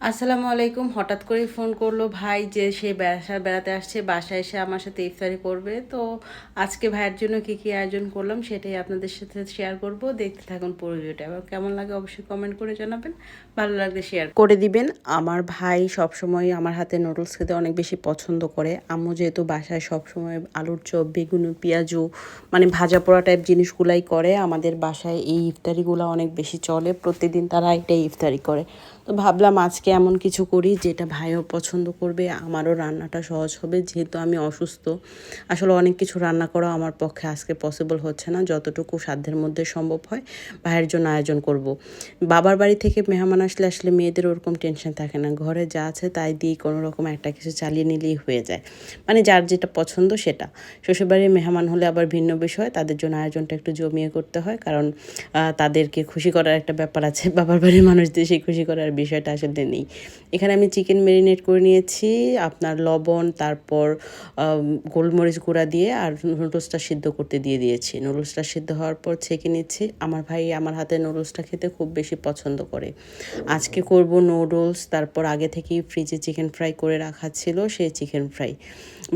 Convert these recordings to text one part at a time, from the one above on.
আসসালামু আলাইকুম। হঠাৎ করেই ফোন করলো ভাই যে সে বেড়াতে আসছে, বাসায় এসে আমার সাথে ইফতারি করবে। তো আজকে ভাইয়ের জন্য কী কী আয়োজন করলাম সেটাই আপনাদের সাথে শেয়ার করব। দেখতে থাকুন পুরো ভিডিওটা। এবার কেমন লাগে অবশ্যই কমেন্ট করে জানাবেন, ভালো লাগলে শেয়ার করে দিবেন। আমার ভাই সবসময় আমার হাতে নুডলস খেতে অনেক বেশি পছন্দ করে। আম্মু যেহেতু বাসায় সবসময় আলুর চপ, বেগুন, পেঁয়াজু মানে ভাজা পোড়া টাইপ জিনিসগুলাই করে, আমাদের বাসায় এই ইফতারিগুলো অনেক বেশি চলে। প্রতিদিন তারা এটাই ইফতারি করে। তো ভাবলাম আজকে এমন কিছু করি যেটা ভাইও পছন্দ করবে, আমারও রান্নাটা সহজ হবে। যেহেতু আমি অসুস্থ, আসলে অনেক কিছু রান্না করা আমার পক্ষে আজকে পসিবল হচ্ছে না। যতটুকু সাধ্যের মধ্যে সম্ভব হয় ভাইয়ের জন্য আয়োজন করব। বাবার বাড়ি থেকে মেহমান আসলে আসলে মেয়েদের ওরকম টেনশন থাকে না, ঘরে যা আছে তাই দিয়েই কোনো রকম একটা কিছু চালিয়ে নিলেই হয়ে যায়, মানে যার যেটা পছন্দ সেটা। শ্বশুরবাড়ির মেহমান হলে আবার ভিন্ন বিষয়, তাদের জন্য আয়োজনটা একটু জমিয়ে করতে হয়, কারণ তাদেরকে খুশি করার একটা ব্যাপার আছে। বাবার বাড়ির মানুষদের সেই খুশি করার বিষয়টা আসলে নেই। এখানে আমি চিকেন ম্যারিনেট করে নিয়েছি, আপনার লবণ, তারপর গোলমরিচ গুঁড়া দিয়ে আর নুডলসটা সিদ্ধ করতে দিয়ে দিয়েছি। নুডলসটা সিদ্ধ হওয়ার পর ছেঁকে নিচ্ছি। আমার ভাই আমার হাতে নুডলসটা খেতে খুব বেশি পছন্দ করে। আজকে করব নুডলস, তারপর আগে থেকেই ফ্রিজে চিকেন ফ্রাই করে রাখা ছিল সেই চিকেন ফ্রাই।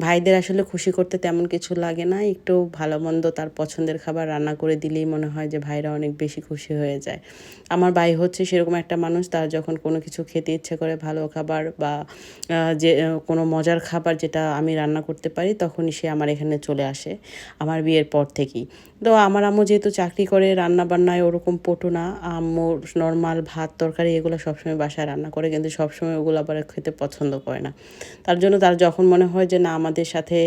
ভাইদের আসলে খুশি করতে তেমন কিছু লাগে না, একটু ভালো মন্দ তার পছন্দের খাবার রান্না করে দিলেই মনে হয় যে ভাইরা অনেক বেশি খুশি হয়ে যায়। আমার ভাই হচ্ছে সেরকম একটা মানুষ, তার যখন কোনো কিছু খেতে ইচ্ছে করে, ভালো খাবার বা যে কোনো মজার খাবার যেটা আমি রান্না করতে পারি, তখনই সে আমার এখানে চলে আসে, আমার বিয়ের পর থেকেই। তো আমার আম্মু যেহেতু চাকরি করে, রান্না বান্নায় ওরকম পটু না। আম্মু নর্মাল ভাত তরকারি এগুলো সবসময় বাসায় রান্না করে, কিন্তু সবসময় ওগুলো আবার খেতে পছন্দ করে না। তার জন্য তার যখন মনে হয় যে না আমাদের সাথে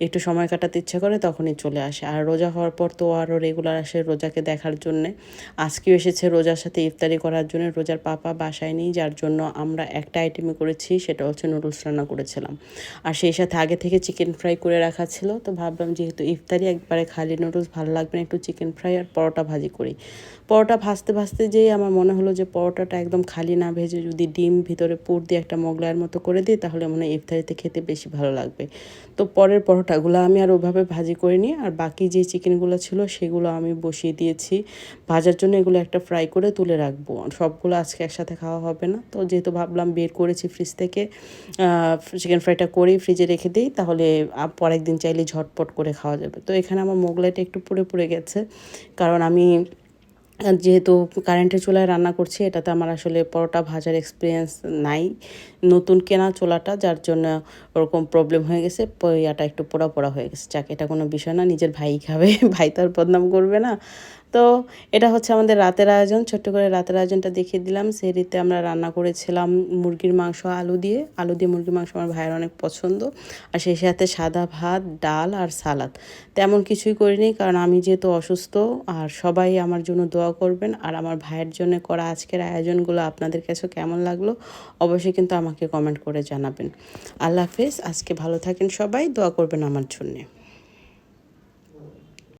একটু সময় কাটাতে ইচ্ছে করে, তখনই চলে আসে। আর রোজা হওয়ার পর তো আরও রেগুলার আসে রোজাকে দেখার জন্যে। আজকেও এসেছে রোজার সাথে ইফতারি করার জন্য। রোজার পাপা বাসায় নেই, যার জন্য আমরা একটা আইটেমই করেছি, সেটা হচ্ছে নুডলস রান্না করেছিলাম। আর সেই সাথে আগে থেকে চিকেন ফ্রাই করে রাখা ছিল। তো ভাবলাম যেহেতু ইফতারি একবারে খালি নুডলস ভালো লাগবে না, একটু চিকেন ফ্রাই আর পরোটা ভাজি করি। পরোটা ভাজতে ভাজতে যেই আমার মনে হলো যে পরোটাটা একদম খালি না ভেজে যদি ডিম ভিতরে পুর দিয়ে একটা মোগলাইয়ের মতো করে দিই, তাহলে মনে হয় ইফতারিতে খেতে বেশি ভালো লাগবে। তো পরের পরোটাগুলো আমি আর ওভাবে ভাজি করে নিই, আর বাকি যে চিকেনগুলো ছিল সেগুলো আমি বসিয়ে দিয়েছি ভাজার জন্য। এগুলো একটা ফ্রাই করে তুলে রাখবো, সবগুলো আজকে একসাথে খাওয়া হবে না। তো যেহেতু ভাবলাম বের করেছি ফ্রিজ থেকে, চিকেন ফ্রাইটা করেই ফ্রিজে রেখে দিই, তাহলে পরের দিন চাইলে ঝটপট করে খাওয়া যাবে। তো এখানে আমার মোগলাইটা একটু পুড়ে পুড়ে গেছে, কারণ আমি যেহেতু কারেন্টের চুলায় রান্না করছি, এটাতে আমার আসলে পরোটা ভাজার এক্সপিরিয়েন্স নাই, নতুন কেনা চুলাটা, যার জন্য ওরকম প্রবলেম হয়ে গেছে। ইয়াটা একটু পোড়া পোড়া হয়ে গেছে। যাক, এটা কোনো বিষয় না, নিজের ভাই খাবে, ভাই তো আর বদনাম করবে না। তো এটা হচ্ছে আমাদের রাতের আয়োজন। ছোট্ট করে রাতের আয়োজনটা দেখিয়ে দিলাম। সেহরিতে আমরা রান্না করেছিলাম মুরগির মাংস আলু দিয়ে মুরগির মাংস আমার ভাইয়ের অনেক পছন্দ। আর সেই সাথে সাদা ভাত, ডাল আর সালাদ। তেমন কিছুই করিনি, কারণ আমি যেহেতু অসুস্থ। আর সবাই আমার জন্য দোয়া করবেন। আর আমার ভাইয়ের জন্য করা আজকের আয়োজনগুলো আপনাদের কাছে কেমন লাগলো অবশ্যই কিন্তু আমাকে কমেন্ট করে জানাবেন। আল্লাহ হাফেজ। আজকে ভালো থাকেন সবাই, দোয়া করবেন আমার জন্যে।